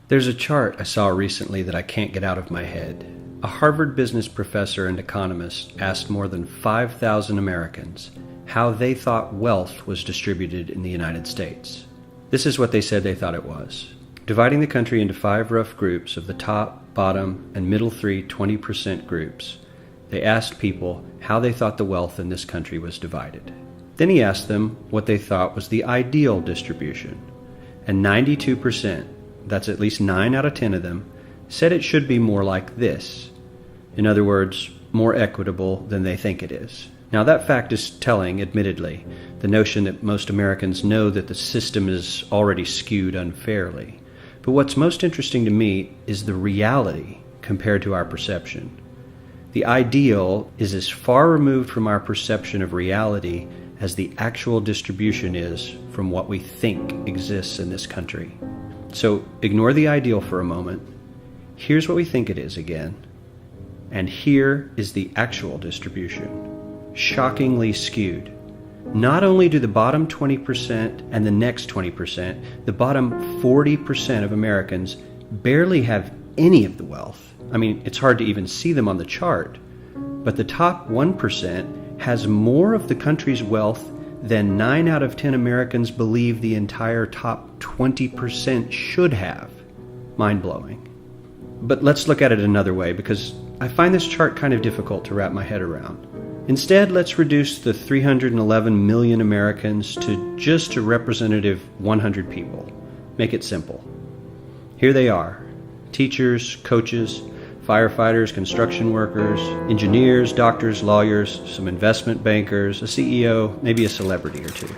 There's a chart I saw recently that I can't get out of my head. A Harvard business professor and economist asked more than 5,000 Americans how they thought wealth was distributed in the United States. This is what they said they thought it was. Dividing the country into 5 rough groups of the top, bottom, and middle 3 20% groups, they asked people how they thought the wealth in this country was divided. Then he asked them what they thought was the ideal distribution. And 92%, that's at least 9 out of 10 of them, said it should be more like this. In other words, more equitable than they think it is. Now that fact is telling, admittedly, the notion that most Americans know that the system is already skewed unfairly. But what's most interesting to me is the reality compared to our perception. The ideal is as far removed from our perception of reality as the actual distribution is from what we think exists in this country. So ignore the ideal for a moment. Here's what we think it is again. And here is the actual distribution. Shockingly skewed. Not only do the bottom 20% and the next 20%, the bottom 40% of Americans barely have any of the wealth. I mean, it's hard to even see them on the chart. But the top 1% has more of the country's wealth than 9 out of 10 Americans believe the entire top 20% should have. Mind-blowing. But let's look at it another way, because I find this chart kind of difficult to wrap my head around. Instead, let's reduce the 311 million Americans to just a representative 100 people. Make it simple. Here they are: teachers, coaches, firefighters, construction workers, engineers, doctors, lawyers, some investment bankers, a CEO, maybe a celebrity or two.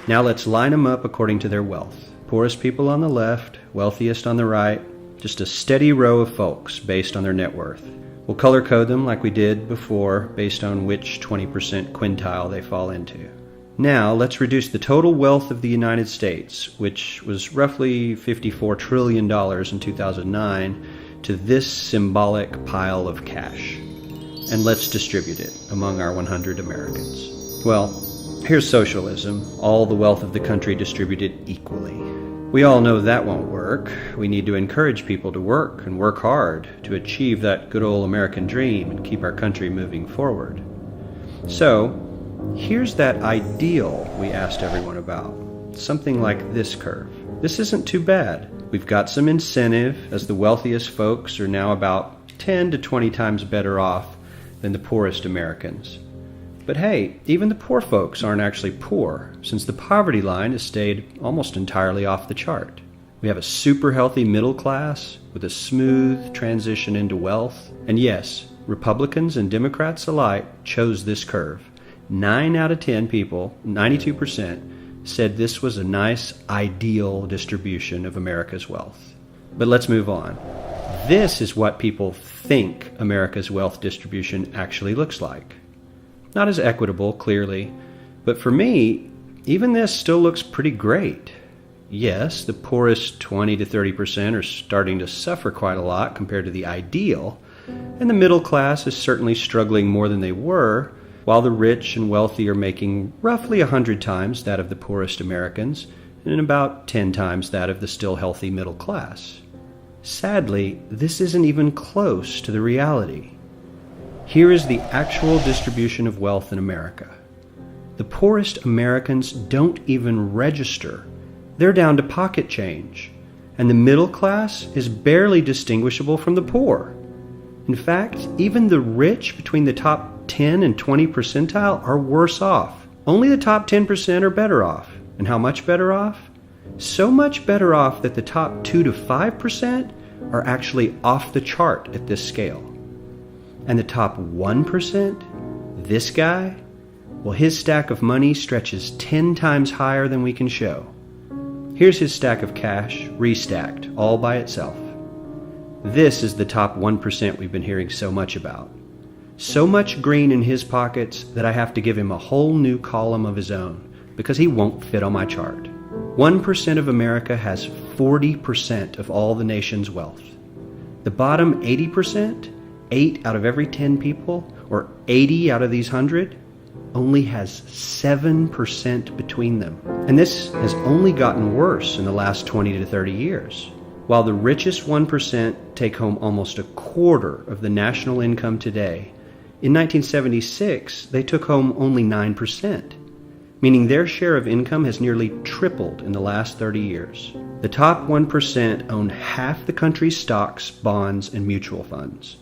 Now let's line them up according to their wealth. Poorest people on the left, wealthiest on the right, just a steady row of folks based on their net worth. We'll color code them like we did before based on which 20% quintile they fall into. Now let's reduce the total wealth of the United States, which was roughly $54 trillion in 2009, to this symbolic pile of cash. And let's distribute it among our 100 Americans. Well, here's socialism, all the wealth of the country distributed equally. We all know that won't work. We need to encourage people to work and work hard to achieve that good old American dream and keep our country moving forward. So, here's that ideal we asked everyone about. Something like this curve. This isn't too bad. We've got some incentive, as the wealthiest folks are now about 10 to 20 times better off than the poorest Americans. But hey, even the poor folks aren't actually poor, since the poverty line has stayed almost entirely off the chart. We have a super healthy middle class with a smooth transition into wealth. And yes, Republicans and Democrats alike chose this curve. 9 out of 10 people, 92%, said this was a nice, ideal distribution of America's wealth. But let's move on. This is what people think America's wealth distribution actually looks like. Not as equitable, clearly, but for me, even this still looks pretty great. Yes, the poorest 20 to 30% are starting to suffer quite a lot compared to the ideal, and the middle class is certainly struggling more than they were, while the rich and wealthy are making roughly 100 times that of the poorest Americans, and about 10 times that of the still healthy middle class. Sadly, this isn't even close to the reality. Here is the actual distribution of wealth in America. The poorest Americans don't even register. They're down to pocket change, and the middle class is barely distinguishable from the poor. In fact, even the rich between the top 10 and 20 percentile are worse off. Only the top 10% are better off. And how much better off? So much better off that the top 2 to 5% are actually off the chart at this scale. And the top 1%, this guy, well, his stack of money stretches 10 times higher than we can show. Here's his stack of cash, restacked, all by itself. This is the top 1% we've been hearing so much about. So much green in his pockets that I have to give him a whole new column of his own, because he won't fit on my chart. 1% of America has 40% of all the nation's wealth. The bottom 80%, 8 out of every 10 people, or 80 out of these 100, only has 7% between them. And this has only gotten worse in the last 20 to 30 years. While the richest 1% take home almost a quarter of the national income today, in 1976 they took home only 9%, meaning their share of income has nearly tripled in the last 30 years. The top 1% own half the country's stocks, bonds, and mutual funds.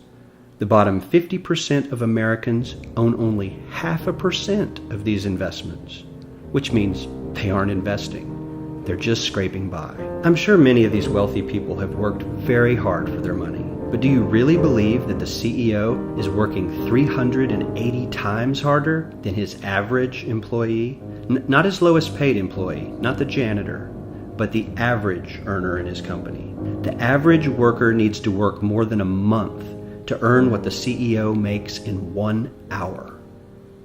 The bottom 50% of Americans own only 0.5% of these investments, which means they aren't investing. They're just scraping by. I'm sure many of these wealthy people have worked very hard for their money. But do you really believe that the CEO is working 380 times harder than his average employee? Not his lowest paid employee, not the janitor, but the average earner in his company. The average worker needs to work more than a month to earn what the CEO makes in 1 hour.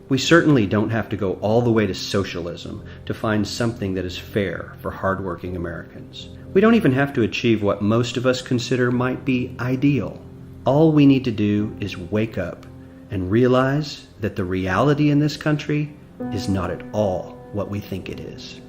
We certainly don't have to go all the way to socialism to find something that is fair for hardworking Americans. We don't even have to achieve what most of us consider might be ideal. All we need to do is wake up and realize that the reality in this country is not at all what we think it is.